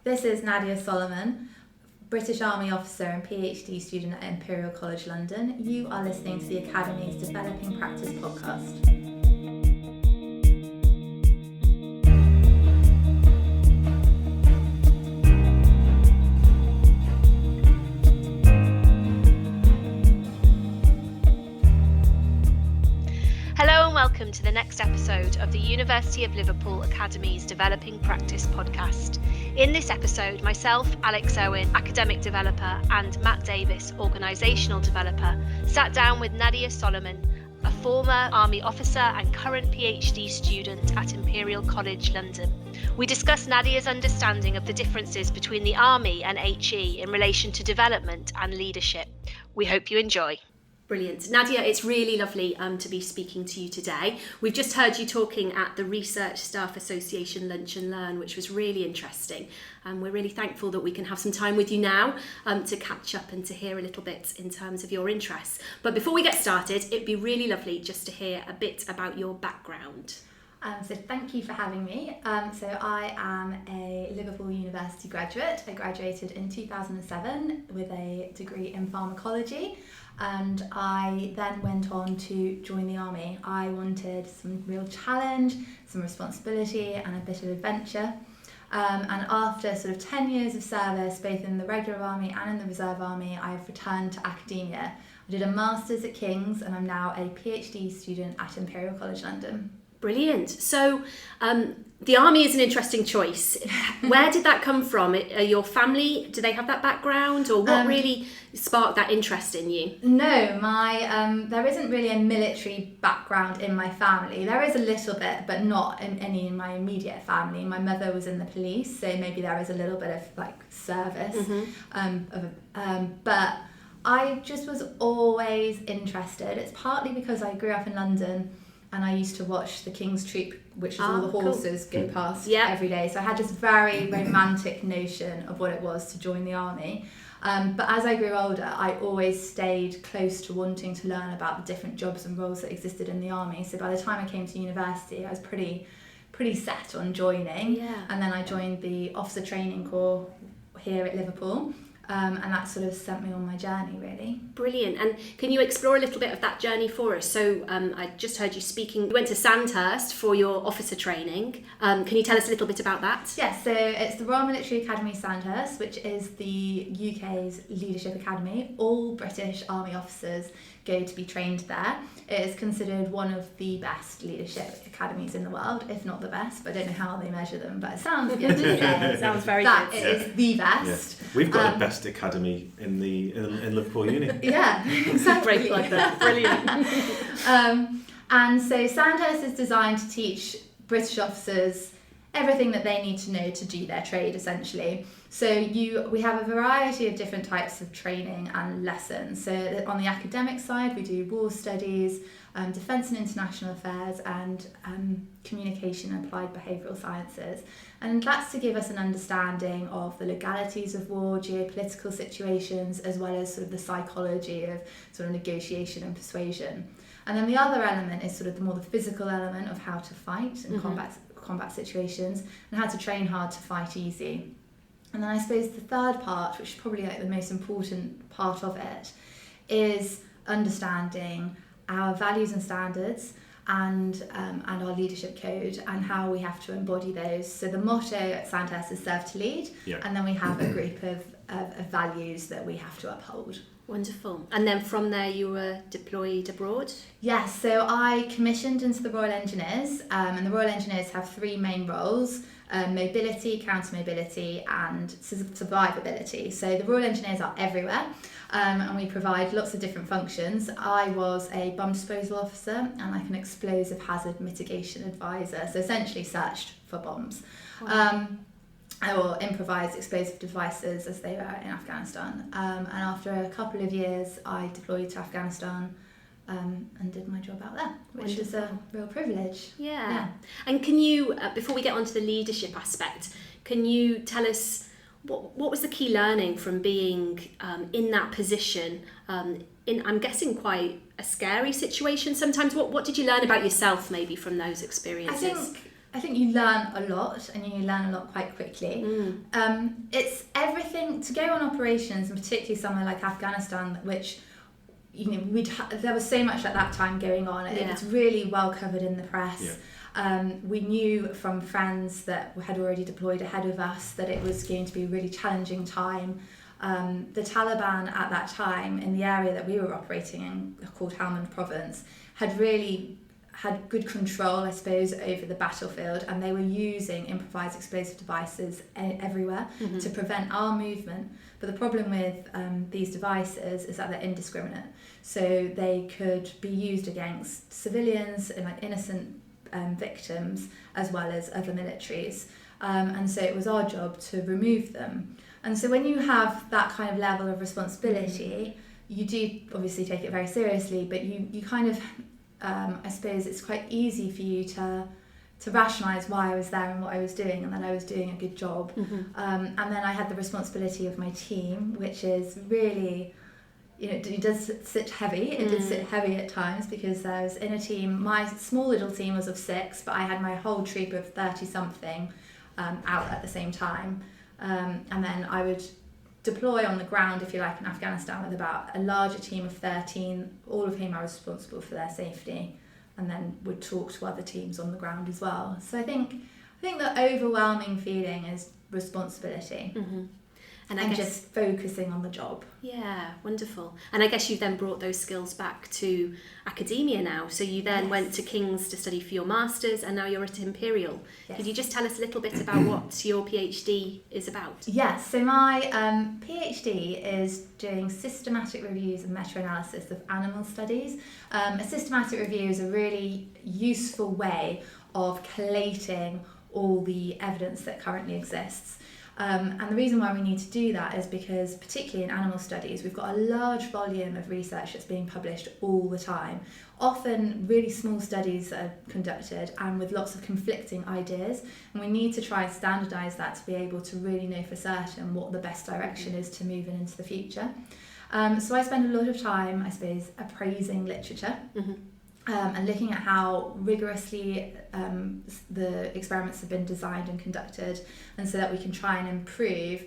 This is Nadia Soliman, British Army officer and PhD student at Imperial College London. You are listening to the Academy's Developing Practice podcast. Welcome to the next episode of the University of Liverpool Academy's Developing Practice podcast. In this episode, myself, Alex Owen, academic developer, and Matt Davis, organisational developer, sat down with Nadia Soliman, a former Army officer and current PhD student at Imperial College London. We discussed Nadia's understanding of the differences between the Army and HE in relation to development and leadership. We hope you enjoy. Brilliant. Nadia, it's really lovely to be speaking to you today. We've just heard you talking at the Research Staff Association Lunch and Learn, which was really interesting. We're really thankful that we can have some time with you now to catch up and to hear a little bit in terms of your interests. But before we get started, it'd be really lovely just to hear a bit about your background. So thank you for having me. So I am a Liverpool University graduate. I graduated in 2007 with a degree in pharmacology, and I then went on to join the Army. I wanted some real challenge, some responsibility and a bit of adventure. And after sort of 10 years of service, both in the regular Army and in the Reserve Army, I've returned to academia. I did a Master's at King's and I'm now a PhD student at Imperial College London. Brilliant. So the Army is an interesting choice. Where did that come from? Your family, do they have that background, or what really sparked that interest in you? No, there isn't really a military background in my family. There is a little bit, but not in any in my immediate family. My mother was in the police, so maybe there is a little bit of like service. But I just was always interested. It's partly because I grew up in London and I used to watch the King's Troop, which is all the horses go past every day. So I had this very romantic notion of what it was to join the Army. But as I grew older, I always stayed close to wanting to learn about the different jobs and roles that existed in the Army. So by the time I came to university, I was pretty set on joining. Yeah. And then I joined the Officer Training Corps here at Liverpool. And that sort of sent me on my journey, really. Brilliant. And can you explore a little bit of that journey for us? So I just heard you speaking. You went to Sandhurst for your officer training. Can you tell us a little bit about that? Yes, so it's the Royal Military Academy Sandhurst, which is the UK's leadership academy. All British Army officers go to be trained there. It is considered one of the best leadership academies in the world, if not the best, but I don't know how they measure them, but it sounds good to say. It sounds very that good. It is the best. Yeah. We've got the best academy in Liverpool Uni. Yeah, exactly. Great like that. Brilliant. And so Sandhurst is designed to teach British officers everything that they need to know to do their trade, essentially. So we have a variety of different types of training and lessons. So on the academic side, we do war studies, defence and international affairs, and communication and applied behavioural sciences. And that's to give us an understanding of the legalities of war, geopolitical situations, as well as sort of the psychology of sort of negotiation and persuasion. And then the other element is sort of the physical element of how to fight in combat situations and how to train hard to fight easy. And then I suppose the third part, which is probably like the most important part of it, is understanding our values and standards and our leadership code and how we have to embody those. So the motto at Sandhurst is serve to lead, and then we have a group of values that we have to uphold. Wonderful. And then from there you were deployed abroad? Yes, so I commissioned into the Royal Engineers, and the Royal Engineers have three main roles: mobility, counter-mobility and survivability. So the Royal Engineers are everywhere, and we provide lots of different functions. I was a bomb disposal officer and like an explosive hazard mitigation advisor, so essentially searched for bombs. Wow. Or improvised explosive devices as they were in Afghanistan. And after a couple of years, I deployed to Afghanistan and did my job out there, which is a real privilege. Yeah. And can you, before we get onto the leadership aspect, can you tell us what was the key learning from being in that position, in, I'm guessing, quite a scary situation sometimes? What did you learn about yourself maybe from those experiences? I think I think you learn a lot, and you learn a lot quite quickly. It's everything to go on operations, and particularly somewhere like Afghanistan, which there was so much at that time going on. It was really well covered in the press. We knew from friends that had already deployed ahead of us that it was going to be a really challenging time. The Taliban at that time, in the area that we were operating in, called Helmand Province, had good control, I suppose, over the battlefield, and they were using improvised explosive devices everywhere to prevent our movement. But the problem with these devices is that they're indiscriminate, so they could be used against civilians and like innocent victims as well as other militaries, and so it was our job to remove them. And so when you have that kind of level of responsibility, you do obviously take it very seriously, but you kind of I suppose it's quite easy for you to rationalise why I was there and what I was doing, and that I was doing a good job. And then I had the responsibility of my team, which is really, it does sit heavy. It did sit heavy at times, because I was in a team, my small little team was of 6, but I had my whole troop of 30-something out at the same time. And then I would deploy on the ground, if you like, in Afghanistan with about a larger team of 13, all of whom I was responsible for their safety, and then would talk to other teams on the ground as well. So I think the overwhelming feeling is responsibility. And I guess just focusing on the job. Yeah, wonderful. And I guess you then brought those skills back to academia now. So you then went to King's to study for your Masters, and now you're at Imperial. Yes. Could you just tell us a little bit about what your PhD is about? Yes, so my PhD is doing systematic reviews and meta-analysis of animal studies. A systematic review is a really useful way of collating all the evidence that currently exists. And the reason why we need to do that is because, particularly in animal studies, we've got a large volume of research that's being published all the time. Often really small studies that are conducted and with lots of conflicting ideas. And we need to try and standardise that to be able to really know for certain what the best direction is to move into the future. So I spend a lot of time, I suppose, appraising literature. And looking at how rigorously the experiments have been designed and conducted, and so that we can try and improve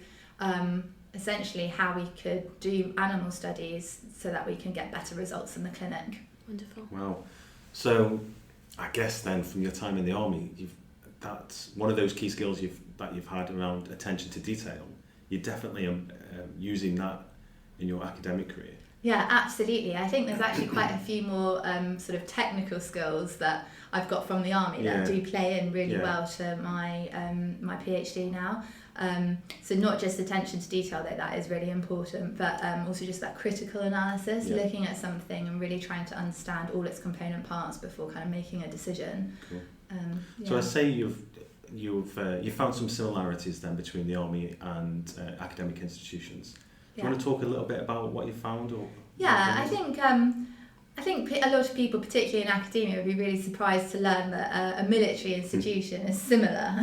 essentially how we could do animal studies so that we can get better results in the clinic. Wonderful. Wow. So I guess then from your time in the army, that's one of those key skills that you've had around attention to detail. You're definitely using that in your academic career. Yeah, absolutely. I think there's actually quite a few more sort of technical skills that I've got from the army that do play in really well to my my PhD now. So not just attention to detail, though that is really important, but also just that critical analysis, looking at something and really trying to understand all its component parts before kind of making a decision. Cool. So I say you've found some similarities then between the army and academic institutions. Do you want to talk a little bit about what you found? I think a lot of people, particularly in academia, would be really surprised to learn that a military institution is similar.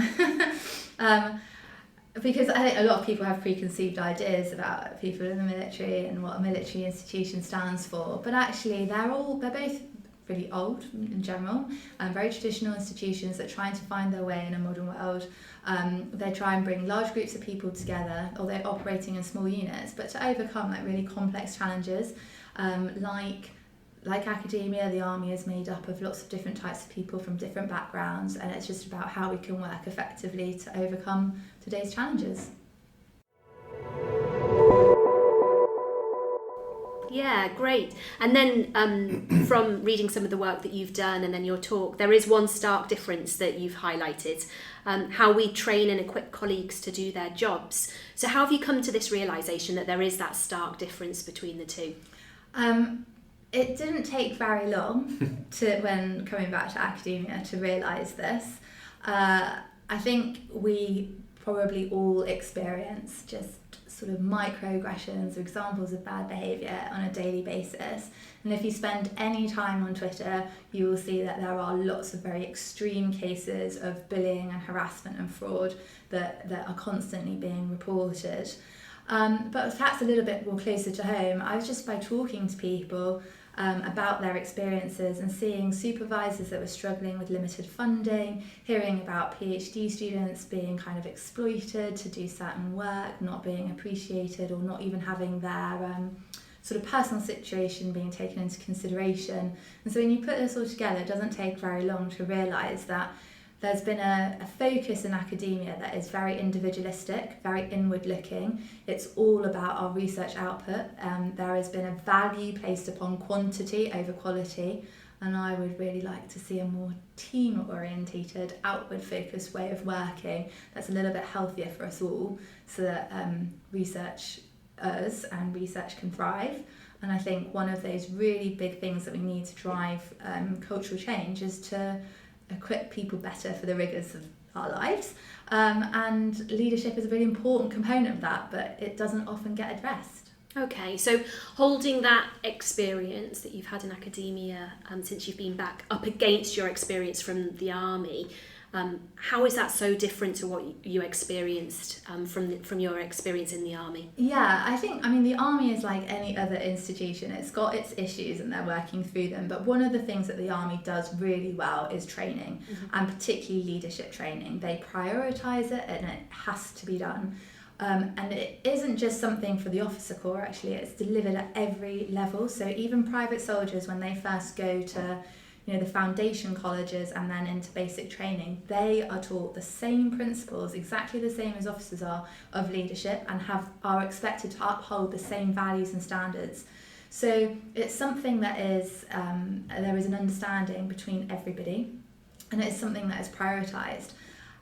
Because I think a lot of people have preconceived ideas about people in the military and what a military institution stands for, but actually they're both really old in general, and very traditional institutions that trying to find their way in a modern world. They try and bring large groups of people together, although operating in small units, but to overcome like really complex challenges. Like academia, the army is made up of lots of different types of people from different backgrounds, and it's just about how we can work effectively to overcome today's challenges. Yeah, great. And then from reading some of the work that you've done and then your talk, there is one stark difference that you've highlighted, how we train and equip colleagues to do their jobs. So how have you come to this realisation that there is that stark difference between the two? It didn't take very long when coming back to academia to realise this. I think we probably all experience just sort of microaggressions or examples of bad behaviour on a daily basis. And if you spend any time on Twitter, you will see that there are lots of very extreme cases of bullying and harassment and fraud that are constantly being reported. But perhaps a little bit more closer to home, I was just by talking to people, about their experiences, and seeing supervisors that were struggling with limited funding, hearing about PhD students being kind of exploited to do certain work, not being appreciated, or not even having their sort of personal situation being taken into consideration. And so when you put this all together, it doesn't take very long to realise that there's been a focus in academia that is very individualistic, very inward looking. It's all about our research output. There has been a value placed upon quantity over quality, and I would really like to see a more team orientated, outward focused way of working that's a little bit healthier for us all, so that researchers and research can thrive. And I think one of those really big things that we need to drive cultural change is to equip people better for the rigours of our lives, and leadership is a really important component of that, but it doesn't often get addressed. Okay, so holding that experience that you've had in academia since you've been back up against your experience from the army, how is that so different to what you experienced from your experience in the army? Yeah, I think, the army is like any other institution. It's got its issues and they're working through them. But one of the things that the army does really well is training, and particularly leadership training. They prioritise it, and it has to be done. And it isn't just something for the officer corps, actually. It's delivered at every level. So even private soldiers, when they first go to the foundation colleges and then into basic training, they are taught the same principles, exactly the same as officers are, of leadership, and are expected to uphold the same values and standards. So it's something that is, there is an understanding between everybody, and it's something that is prioritised.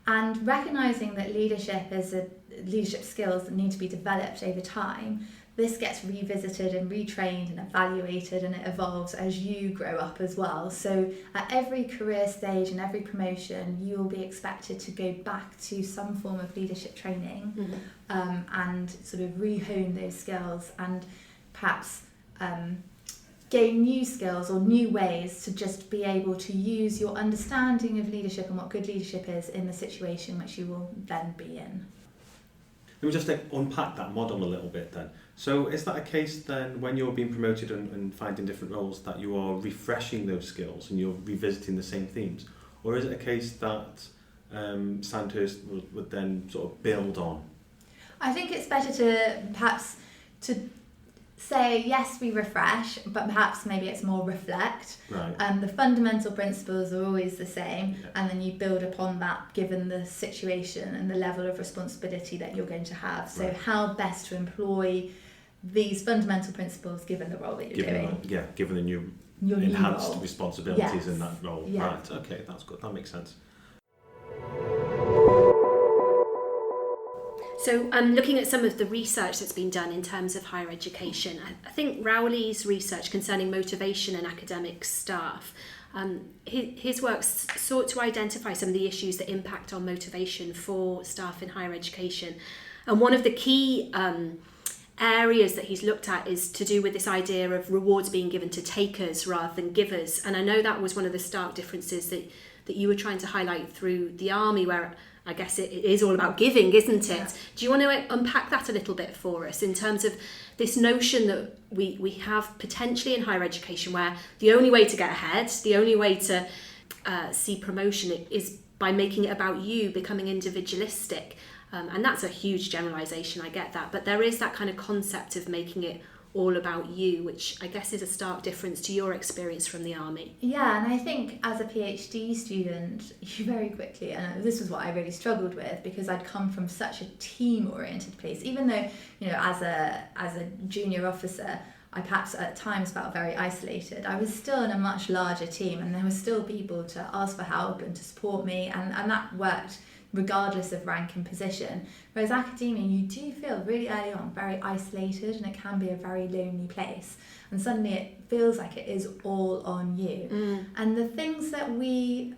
And recognising that leadership skills that need to be developed over time, this gets revisited and retrained and evaluated, and it evolves as you grow up as well. So at every career stage and every promotion, you will be expected to go back to some form of leadership training, and sort of re-hone those skills, and perhaps gain new skills or new ways to just be able to use your understanding of leadership and what good leadership is in the situation which you will then be in. Let me just unpack that model a little bit then. So is that a case then, when you're being promoted and finding different roles, that you are refreshing those skills and you're revisiting the same themes? Or is it a case that Sandhurst would then sort of build on? I think it's better to perhaps to say, yes, we refresh, but perhaps maybe it's more reflect. Right. The fundamental principles are always the same, and then you build upon that given the situation and the level of responsibility that you're going to have. So how best to employ these fundamental principles given the role that you're doing. Given the new enhanced responsibilities in that role. Yeah. Right, okay, that's good, that makes sense. So looking at some of the research that's been done in terms of higher education, I think Rowley's research concerning motivation in academic staff, his work sought to identify some of the issues that impact on motivation for staff in higher education. And one of the key areas that he's looked at is to do with this idea of rewards being given to takers rather than givers. And I know that was one of the stark differences that you were trying to highlight through the army, where I guess it is all about giving, isn't it? Yeah. Do you want to unpack that a little bit for us in terms of this notion that we have potentially in higher education, where the only way to get ahead, the only way to see promotion is by making it about you, becoming individualistic. And that's a huge generalisation, I get that. But there is that kind of concept of making it all about you, which I guess is a stark difference to your experience from the army. Yeah, and I think as a PhD student, you very quickly, and this was what I really struggled with, because I'd come from such a team-oriented place. Even though, as a junior officer, I perhaps at times felt very isolated. I was still in a much larger team, and there were still people to ask for help and to support me, and that worked regardless of rank and position. Whereas academia, you do feel really early on very isolated, and it can be a very lonely place, and suddenly it feels like it is all on you. And the things that we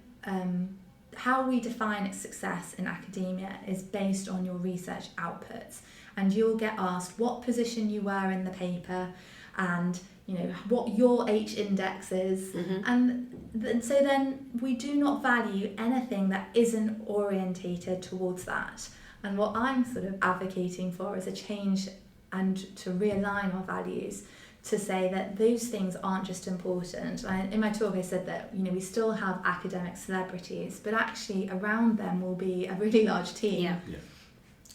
how we define success in academia is based on your research outputs, and you'll get asked what position you were in the paper, and what your H index is, and so then we do not value anything that isn't orientated towards that. And what I'm sort of advocating for is a change, and to realign our values to say that those things aren't just important. In my talk I said that we still have academic celebrities, but actually around them will be a really large team. Yeah.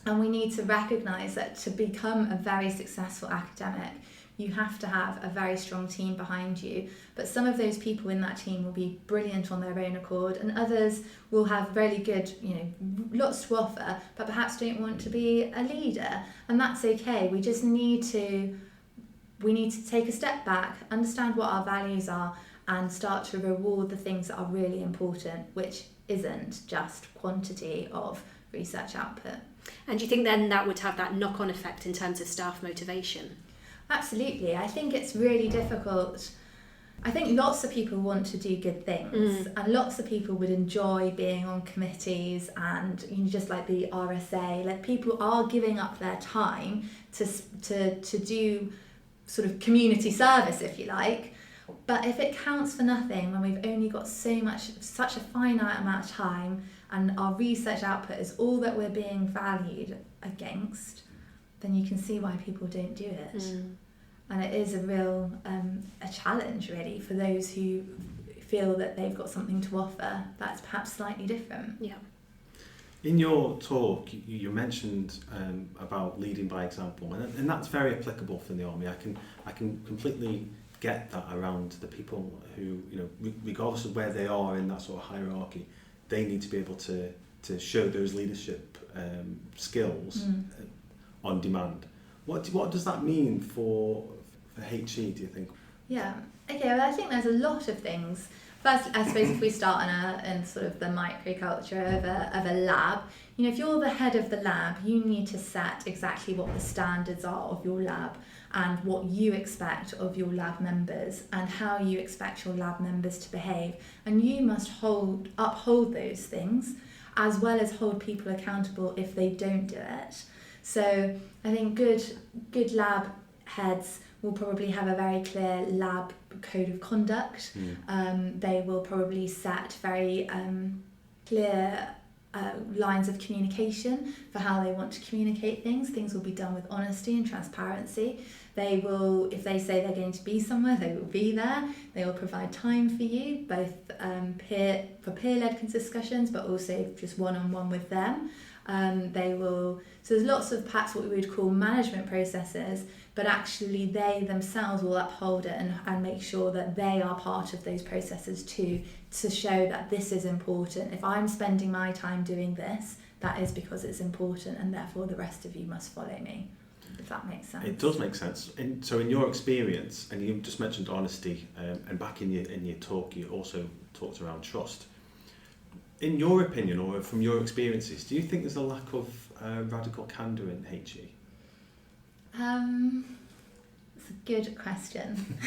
And we need to recognise that to become a very successful academic, you have to have a very strong team behind you. But some of those people in that team will be brilliant on their own accord, and others will have really good, lots to offer, but perhaps don't want to be a leader. And that's okay. We just need to take a step back, understand what our values are, and start to reward the things that are really important, which isn't just quantity of research output. And do you think then that would have that knock-on effect in terms of staff motivation? Absolutely. I think it's really difficult. I think lots of people want to do good things, and lots of people would enjoy being on committees, and just like the RSA, like people are giving up their time to do sort of community service, if you like. But if it counts for nothing when we've only got such a finite amount of time, and our research output is all that we're being valued against, then you can see why people don't do it. And it is a real a challenge, really, for those who feel that they've got something to offer that's perhaps slightly different. Yeah. In your talk, you mentioned about leading by example, and that's very applicable for the army. I can completely get that around the people who, regardless of where they are in that sort of hierarchy, they need to be able to show those leadership skills on demand. What does that mean for HE, do you think? Yeah. Okay. Well, I think there's a lot of things. First, I suppose if we start in sort of the microculture of a lab, if you're the head of the lab, you need to set exactly what the standards are of your lab, and what you expect of your lab members, and how you expect your lab members to behave. And you must uphold those things, as well as hold people accountable if they don't do it. So I think good lab heads will probably have a very clear lab code of conduct. They will probably set very clear lines of communication for how they want to communicate things. Things will be done with honesty and transparency. They will, if they say they're going to be somewhere, they will be there. They will provide time for you, both peer-led discussions, but also just one-on-one with them. So there's lots of perhaps what we would call management processes, but actually they themselves will uphold it and make sure that they are part of those processes too, to show that this is important. If I'm spending my time doing this, that is because it's important, and therefore the rest of you must follow me. If that makes sense. It does make sense. So in your experience, and you just mentioned honesty, and back in your talk you also talked around trust. In your opinion, or from your experiences, do you think there's a lack of radical candour in HE? It's a good question.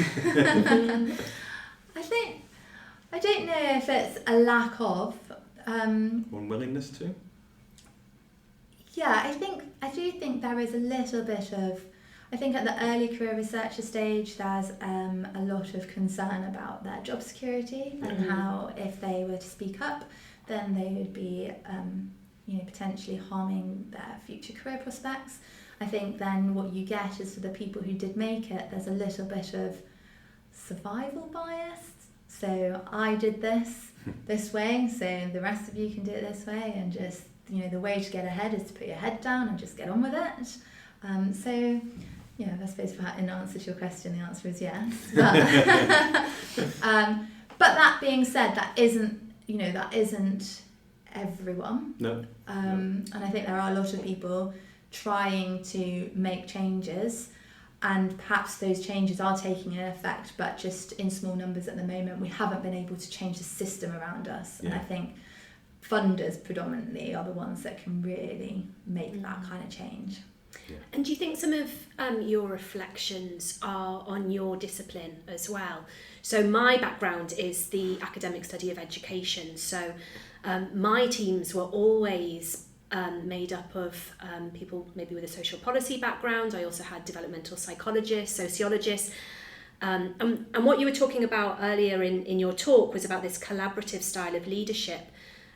I don't know if it's a lack of unwillingness to. Yeah, I do think there is a little bit of. I think at the early career researcher stage, there's a lot of concern about their job security and how if they were to speak up, then they would be, potentially harming their future career prospects. I think then what you get is for the people who did make it, there's a little bit of survival bias. So I did this way, so the rest of you can do it this way, and just, the way to get ahead is to put your head down and just get on with it. I suppose in answer to your question, the answer is yes. But that being said, that isn't everyone. No. And I think there are a lot of people trying to make changes, and perhaps those changes are taking an effect, but just in small numbers at the moment. We haven't been able to change the system around us. Yeah. And I think funders predominantly are the ones that can really make that kind of change. Yeah. And do you think some of your reflections are on your discipline as well? So my background is the academic study of education. So my teams were always made up of people maybe with a social policy background. I also had developmental psychologists, sociologists. And what you were talking about earlier in your talk was about this collaborative style of leadership.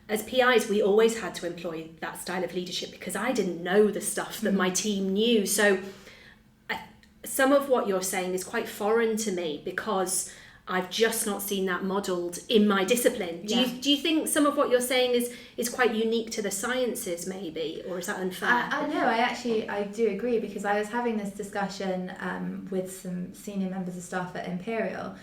As PIs, we always had to employ that style of leadership because I didn't know the stuff that my team knew. So some of what you're saying is quite foreign to me because I've just not seen that modelled in my discipline. Do you think some of what you're saying is quite unique to the sciences maybe, or is that unfair? I do agree, because I was having this discussion with some senior members of staff at Imperial,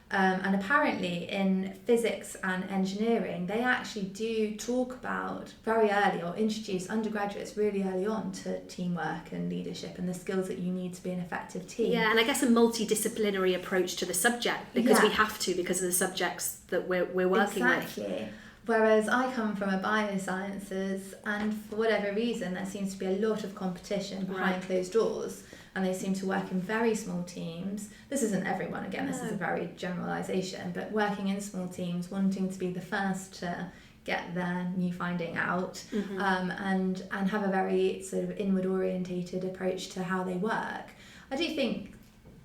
and apparently in physics and engineering they actually do talk about very early, or introduce undergraduates really early on to teamwork and leadership and the skills that you need to be an effective team. Yeah, and I guess a multidisciplinary approach to the subject, because we have to, because of the subjects that we're working with. Exactly. Whereas I come from a biosciences, and for whatever reason there seems to be a lot of competition behind closed doors, and they seem to work in very small teams. This isn't everyone, again, this is a very generalisation, but working in small teams, wanting to be the first to get their new finding out, and have a very sort of inward orientated approach to how they work. I do think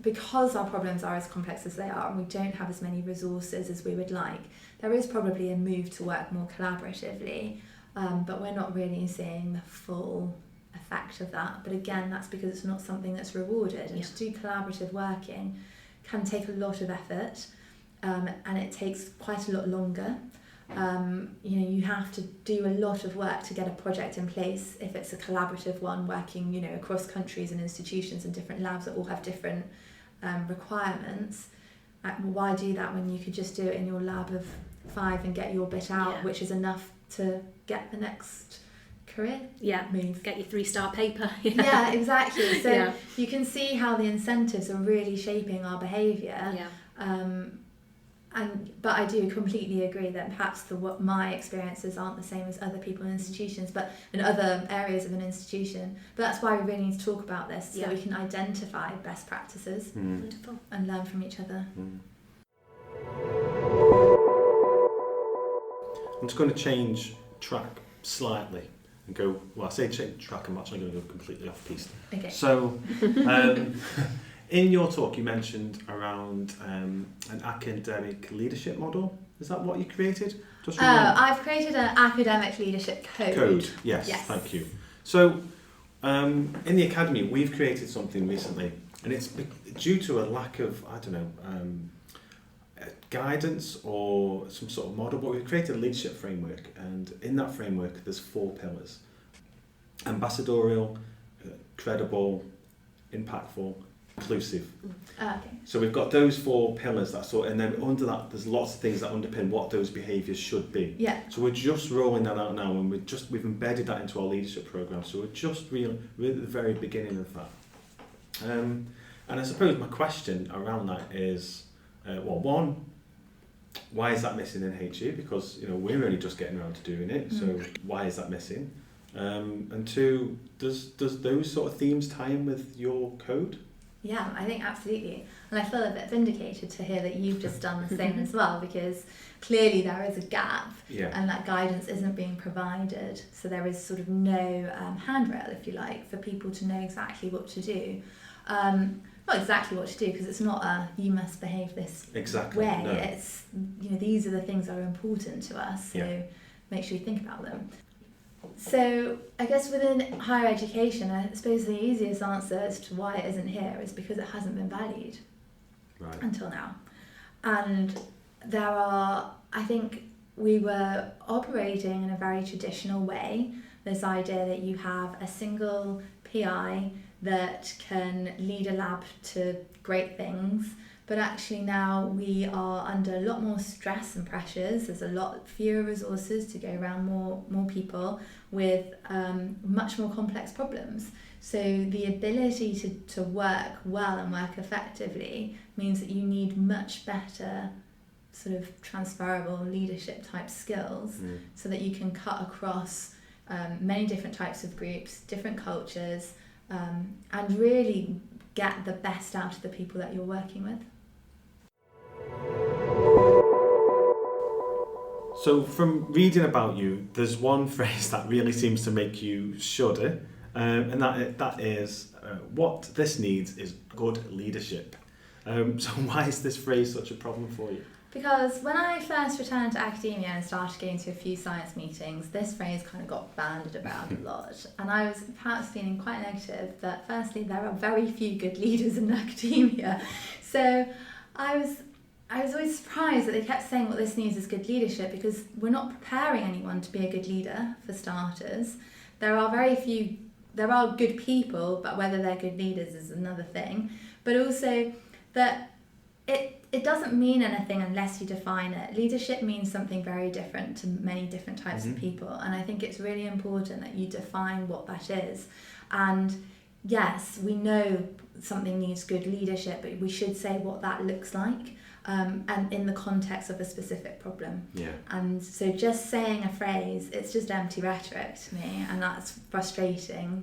because our problems are as complex as they are, and we don't have as many resources as we would like, there is probably a move to work more collaboratively, but we're not really seeing the full effect of that. But again, that's because it's not something that's rewarded, and to do collaborative working can take a lot of effort, and it takes quite a lot longer. You have to do a lot of work to get a project in place if it's a collaborative one, working across countries and institutions and different labs that all have different requirements. Why do that when you could just do it in your lab of 5 and get your bit out, which is enough to get the next career move, get your 3-star paper. Yeah, exactly. So you can see how the incentives are really shaping our behaviour. But I do completely agree that perhaps my experiences aren't the same as other people in institutions, but in other areas of an institution. But that's why we really need to talk about this, so we can identify best practices and learn from each other. I'm just going to change track slightly and go, well, I say change track, I'm actually going to go completely off piste. Okay. So, in your talk you mentioned around an academic leadership model. Is that what you created? I've created an academic leadership code. Yes, thank you. So, in the academy we've created something recently, and it's due to a lack of, guidance or some sort of model, but we've created a leadership framework, and in that framework there's 4 pillars: ambassadorial, credible, impactful, inclusive. Okay. So we've got those 4 pillars, and then under that there's lots of things that underpin what those behaviours should be. Yeah. So we're just rolling that out now, and we've embedded that into our leadership programme, so we're just really at the very beginning of that. And I suppose my question around that is, one, why is that missing in HE? Because we're only just getting around to doing it, so why is that missing? And 2, does those sort of themes tie in with your code? Yeah, I think absolutely. And I feel a bit vindicated to hear that you've just done the same as well, because clearly there is a gap, and that guidance isn't being provided. So there is sort of no handrail, if you like, for people to know exactly what to do. Not exactly what to do, because it's not you must behave this way. No. It's these are the things that are important to us, so make sure you think about them. So I guess within higher education, I suppose the easiest answer as to why it isn't here is because it hasn't been valued until now. And I think we were operating in a very traditional way, this idea that you have a single PI that can lead a lab to great things, but actually now we are under a lot more stress and pressures. There's a lot fewer resources to go around, more people with much more complex problems. So the ability to work well and work effectively means that you need much better sort of transferable leadership type skills, so that you can cut across many different types of groups, different cultures, and really get the best out of the people that you're working with. So from reading about you, there's one phrase that really seems to make you shudder, and that is, what this needs is good leadership. So why is this phrase such a problem for you? Because when I first returned to academia and started going to a few science meetings, this phrase kind of got bandied about a lot. And I was perhaps feeling quite negative that firstly, there are very few good leaders in academia. So I was always surprised that they kept saying what this needs is good leadership, because we're not preparing anyone to be a good leader, for starters. There are good people, but whether they're good leaders is another thing. But also that it doesn't mean anything unless you define it. Leadership means something very different to many different types of people, and I think it's really important that you define what that is. And yes, we know something needs good leadership, but we should say what that looks like, and in the context of a specific problem. Yeah. And so just saying a phrase, it's just empty rhetoric to me, and that's frustrating,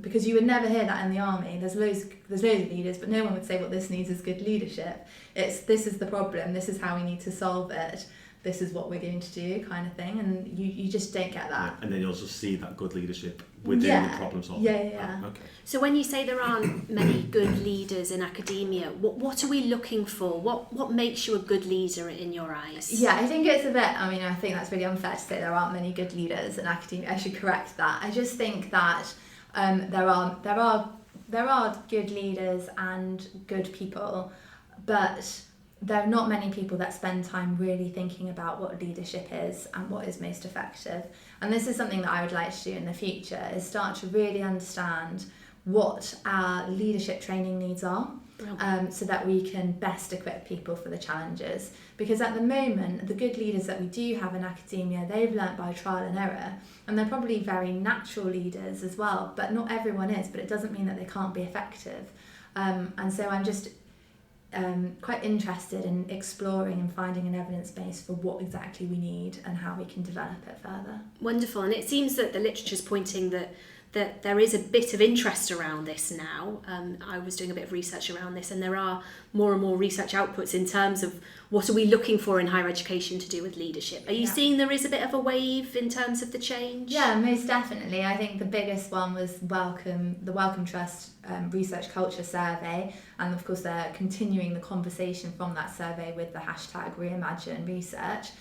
because you would never hear that in the army. There's loads of leaders, but no one would say what this needs is good leadership. It's this is the problem, this is how we need to solve it, this is what we're going to do, kind of thing, and you just don't get that. Yeah. And then you also see that good leadership within the problem solving. Yeah. Okay. So when you say there aren't many good leaders in academia, what are we looking for? What makes you a good leader in your eyes? Yeah, I think it's a bit, I think that's really unfair to say there aren't many good leaders in academia. I should correct that. I just think that there are good leaders and good people, but there are not many people that spend time really thinking about what leadership is and what is most effective. And this is something that I would like to do in the future, is start to really understand what our leadership training needs are, so that we can best equip people for the challenges. Because at the moment, the good leaders that we do have in academia, they've learnt by trial and error, and they're probably very natural leaders as well, but not everyone is, but it doesn't mean that they can't be effective. And so I'm just quite interested in exploring and finding an evidence base for what exactly we need and how we can develop it further. Wonderful. And it seems that the literature's pointing that there is a bit of interest around this now. I was doing a bit of research around this, and there are more and more research outputs in terms of what are we looking for in higher education to do with leadership. Are you seeing there is a bit of a wave in terms of the change? Yeah, most definitely. I think the biggest one was the Wellcome Trust Research Culture Survey, and of course they're continuing the conversation from that survey with the hashtag Reimagine Research.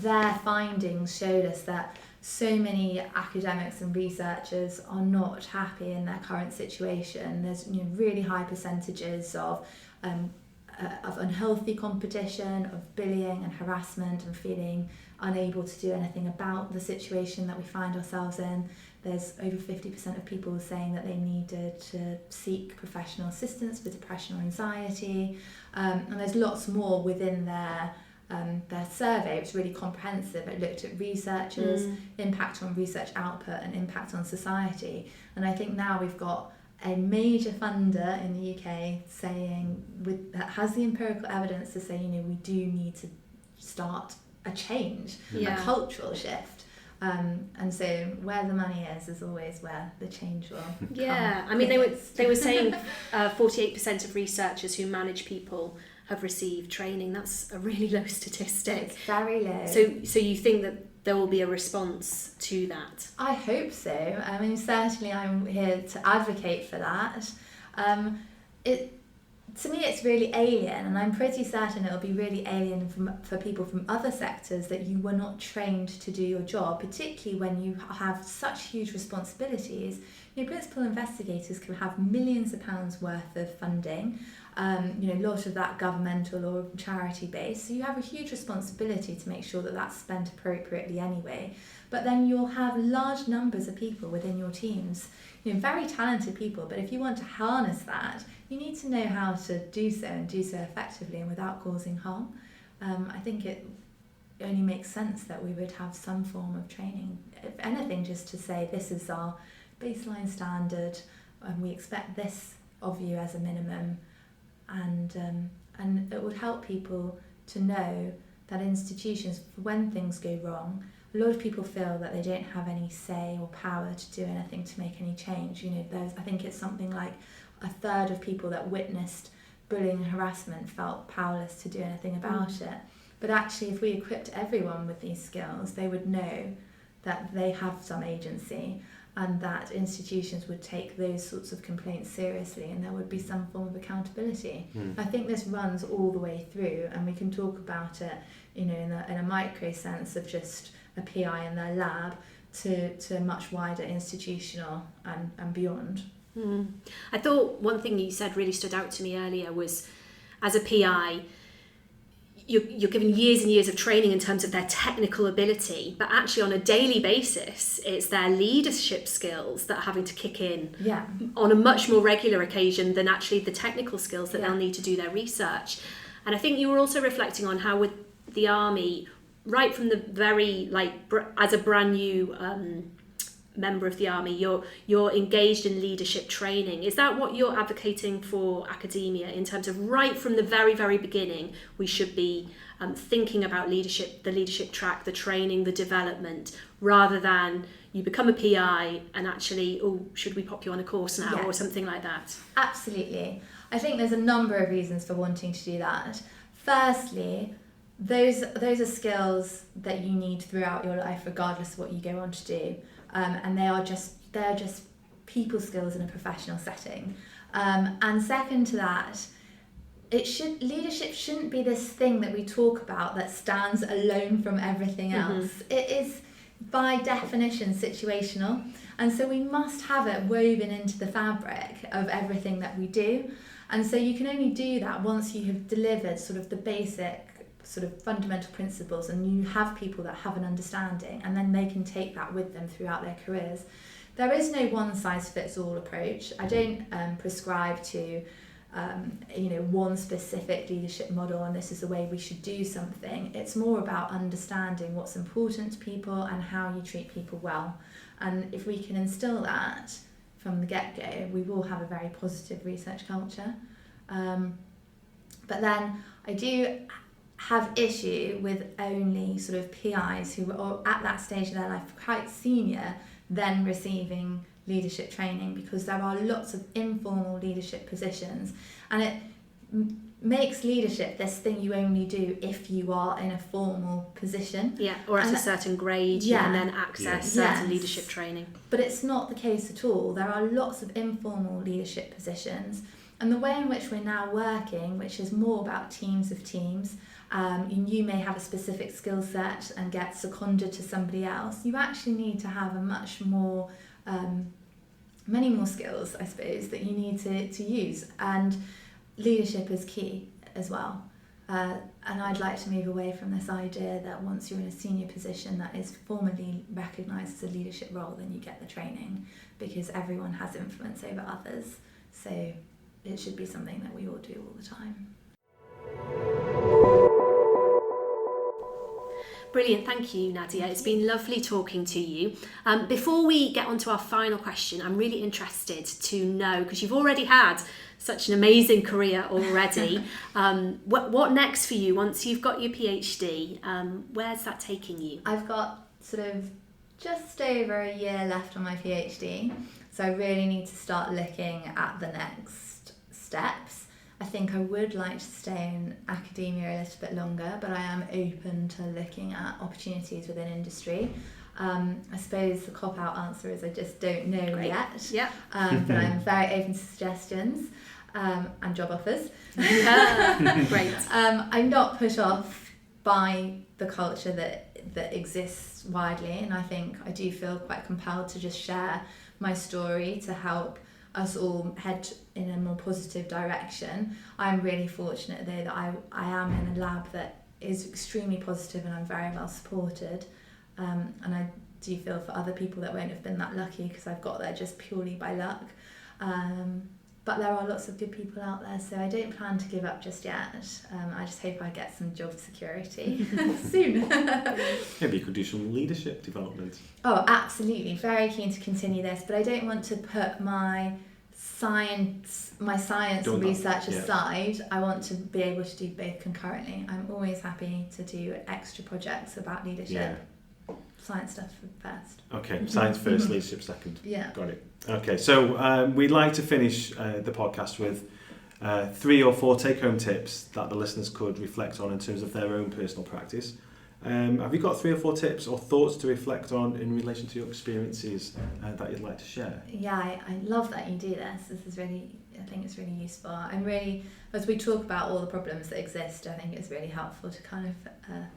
Their findings showed us that so many academics and researchers are not happy in their current situation. There's really high percentages of unhealthy competition, of bullying and harassment, and feeling unable to do anything about the situation that we find ourselves in. There's over 50% of people saying that they needed to seek professional assistance for depression or anxiety, and there's lots more within their survey. It's really comprehensive. It looked at researchers, impact on research output, and impact on society. And I think now we've got a major funder in the UK that has the empirical evidence to say, we do need to start a change, a cultural shift. And so where the money is always where the change will come. Yeah, I mean they were saying 48% of researchers who manage people have received training. That's a really low statistic. It's very low. So you think that there will be a response to that? I hope so. Certainly I'm here to advocate for that. To me it's really alien, and I'm pretty certain it'll be really alien for people from other sectors that you were not trained to do your job, particularly when you have such huge responsibilities. Principal investigators can have millions of pounds worth of funding, a lot of that governmental or charity based, so you have a huge responsibility to make sure that that's spent appropriately anyway. But then you'll have large numbers of people within your teams, very talented people, but if you want to harness that, you need to know how to do so, and do so effectively and without causing harm. I think it only makes sense that we would have some form of training, if anything, just to say this is our baseline standard and we expect this of you as a minimum, and it would help people to know that institutions, when things go wrong, a lot of people feel that they don't have any say or power to do anything to make any change. I think it's something like a third of people that witnessed bullying and harassment felt powerless to do anything about it. But actually, if we equipped everyone with these skills, they would know that they have some agency. and that institutions would take those sorts of complaints seriously, and there would be some form of accountability. I think this runs all the way through, and we can talk about it, in a micro sense of just a PI in their lab to much wider institutional and beyond. I thought one thing you said really stood out to me earlier was, as a PI, you're given years and years of training in terms of their technical ability, but actually on a daily basis, it's their leadership skills that are having to kick in on a much more regular occasion than actually the technical skills that they'll need to do their research. And I think you were also reflecting on how with the Army, right from the very, as a brand new member of the Army, you're engaged in leadership training. Is that what you're advocating for academia, in terms of right from the very, very beginning, we should be thinking about leadership, the leadership track, the training, the development, rather than you become a PI and actually, should we pop you on a course now or something like that? Absolutely. I think there's a number of reasons for wanting to do that. Firstly, those are skills that you need throughout your life, regardless of what you go on to do. And they're just people skills in a professional setting. And second to that, leadership shouldn't be this thing that we talk about that stands alone from everything else. It is by definition situational, and so we must have it woven into the fabric of everything that we do. And so you can only do that once you have delivered sort of the basic sort of fundamental principles, and you have people that have an understanding, and then they can take that with them throughout their careers. There is no one size fits all approach. I don't prescribe to one specific leadership model and this is the way we should do something. It's more about understanding what's important to people and how you treat people well. And if we can instill that from the get-go, we will have a very positive research culture. But then I do have issue with only sort of PIs who are at that stage of their life quite senior then receiving leadership training, because there are lots of informal leadership positions, and it makes leadership this thing you only do if you are in a formal position. Or at a certain grade you can then access certain leadership training. But it's not the case at all. There are lots of informal leadership positions, and the way in which we're now working, which is more about teams of teams, you may have a specific skill set and get seconded to somebody else. You actually need to have a much more, many more skills, I suppose, that you need to use. And leadership is key as well. And I'd like to move away from this idea that once you're in a senior position that is formally recognised as a leadership role, then you get the training, because everyone has influence over others. So it should be something that we all do all the time. Brilliant, thank you, Nadia. It's been lovely talking to you. Before we get on to our final question, I'm really interested to know, because you've already had such an amazing career already, what next for you once you've got your PhD? Where's that taking you? I've got sort of just over a year left on my PhD, so I really need to start looking at the next steps. I think I would like to stay in academia a little bit longer, but I am open to looking at opportunities within industry. I suppose the cop-out answer is I just don't know yet. Yeah. But I'm very open to suggestions and job offers. Great. I'm not put off by the culture that exists widely, and I think I do feel quite compelled to just share my story to help us all head in a more positive direction. I'm really fortunate though that I am in a lab that is extremely positive and I'm very well supported, and I do feel for other people that won't have been that lucky, because I've got there just purely by luck, but there are lots of good people out there, so I don't plan to give up just yet. I just hope I get some job security soon. Maybe you could do some leadership development. Oh, absolutely. Very keen to continue this, but I don't want to put my science and research aside. I want to be able to do both concurrently. I'm always happy to do extra projects about leadership. Science stuff first. Okay, science first, leadership second. Yeah. Got it. Okay, so we'd like to finish the podcast with 3 or 4 take-home tips that the listeners could reflect on in terms of their own personal practice. Have you got 3 or 4 tips or thoughts to reflect on in relation to your experiences that you'd like to share? Yeah, I love that you do this. This is really, I think it's really useful. I'm really, as we talk about all the problems that exist, I think it's really helpful to kind of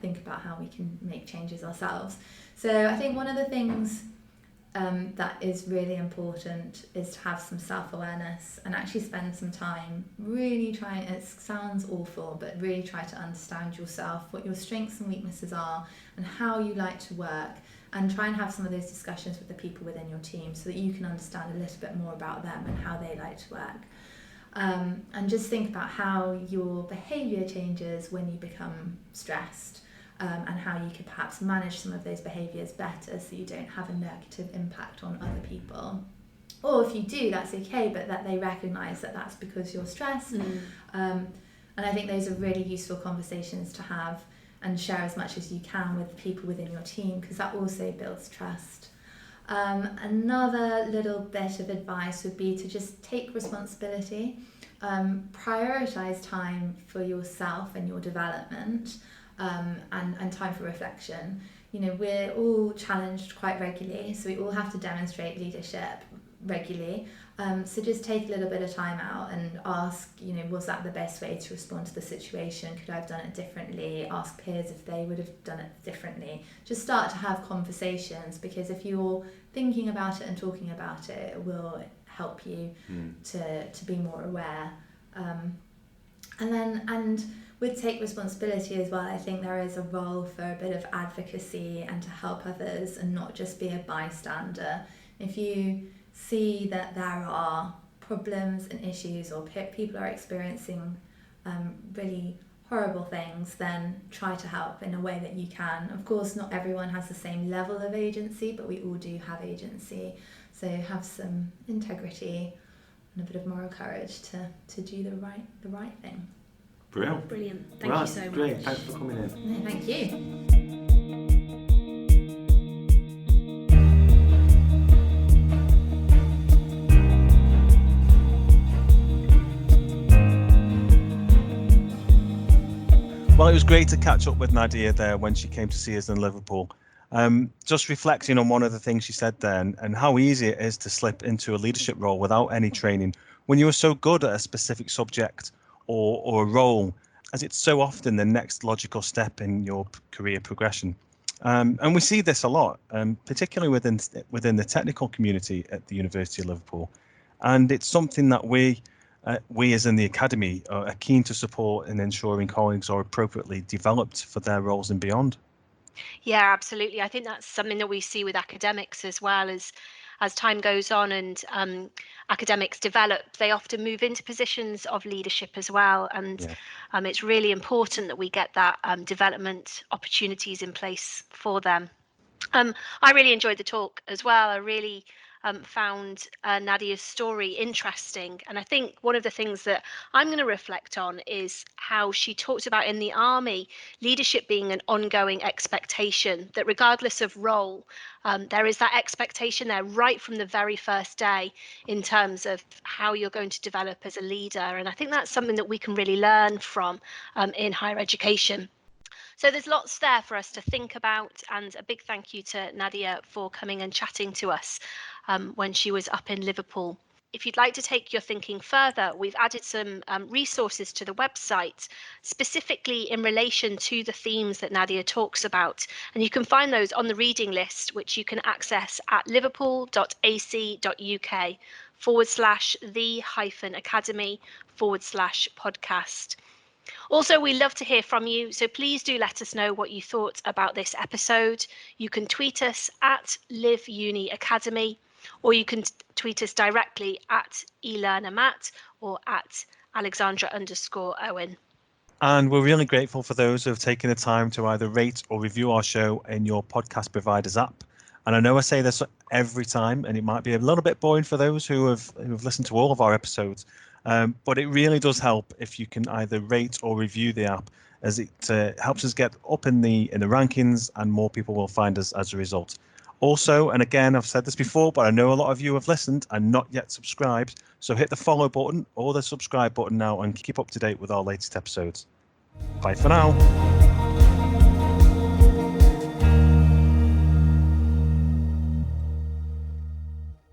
think about how we can make changes ourselves. So I think one of the things that is really important is to have some self-awareness and actually spend some time really trying, it sounds awful, but really try to understand yourself, what your strengths and weaknesses are and how you like to work, and try and have some of those discussions with the people within your team so that you can understand a little bit more about them and how they like to work. And just think about how your behaviour changes when you become stressed. And how you could perhaps manage some of those behaviours better so you don't have a negative impact on other people. Or if you do, that's okay, but that they recognise that that's because you're stressed. And I think those are really useful conversations to have and share as much as you can with people within your team, because that also builds trust. Another little bit of advice would be to just take responsibility, prioritise time for yourself and your development. And time for reflection. You know, we're all challenged quite regularly, so we all have to demonstrate leadership regularly. So just take a little bit of time out and ask, you know, was that the best way to respond to the situation? Could I have done it differently? Ask peers if they would have done it differently. Just start to have conversations, because if you're thinking about it and talking about it, it will help you to be more aware. And with take responsibility as well, I think there is a role for a bit of advocacy and to help others and not just be a bystander. If you see that there are problems and issues, or people are experiencing really horrible things, then try to help in a way that you can. Of course, not everyone has the same level of agency, but we all do have agency. So have some integrity and a bit of moral courage to do the right thing. Brilliant. Thank you so much. Great. Thanks for coming in. No, thank you. Well, it was great to catch up with Nadia there when she came to see us in Liverpool. Just reflecting on one of the things she said there, and how easy it is to slip into a leadership role without any training when you are so good at a specific subject or a role, as it's so often the next logical step in your career progression. And we see this a lot, particularly within the technical community at the University of Liverpool. And it's something that we as in the academy are keen to support in ensuring colleagues are appropriately developed for their roles and beyond. Yeah, absolutely. I think that's something that we see with academics as well. As time goes on and academics develop, they often move into positions of leadership as well. And it's really important that we get that development opportunities in place for them. I really enjoyed the talk as well. I really found Nadia's story interesting. And I think one of the things that I'm going to reflect on is how she talked about in the army, leadership being an ongoing expectation, that regardless of role, there is that expectation there right from the very first day in terms of how you're going to develop as a leader. And I think that's something that we can really learn from in higher education. So there's lots there for us to think about, and a big thank you to Nadia for coming and chatting to us when she was up in Liverpool. If you'd like to take your thinking further, we've added some resources to the website, specifically in relation to the themes that Nadia talks about. And you can find those on the reading list, which you can access at liverpool.ac.uk/the-academy/podcast. Also, we love to hear from you, so please do let us know what you thought about this episode. You can tweet us at LiveUniAcademy, or you can tweet us directly at eLearnerMatt or at Alexandra_Owen. And we're really grateful for those who have taken the time to either rate or review our show in your podcast provider's app. And I know I say this every time, and it might be a little bit boring for those who have listened to all of our episodes. But it really does help if you can either rate or review the app, as it helps us get up in the rankings, and more people will find us as a result. Also, and again, I've said this before, but I know a lot of you have listened and not yet subscribed, so hit the follow button or the subscribe button now and keep up to date with our latest episodes. Bye for now.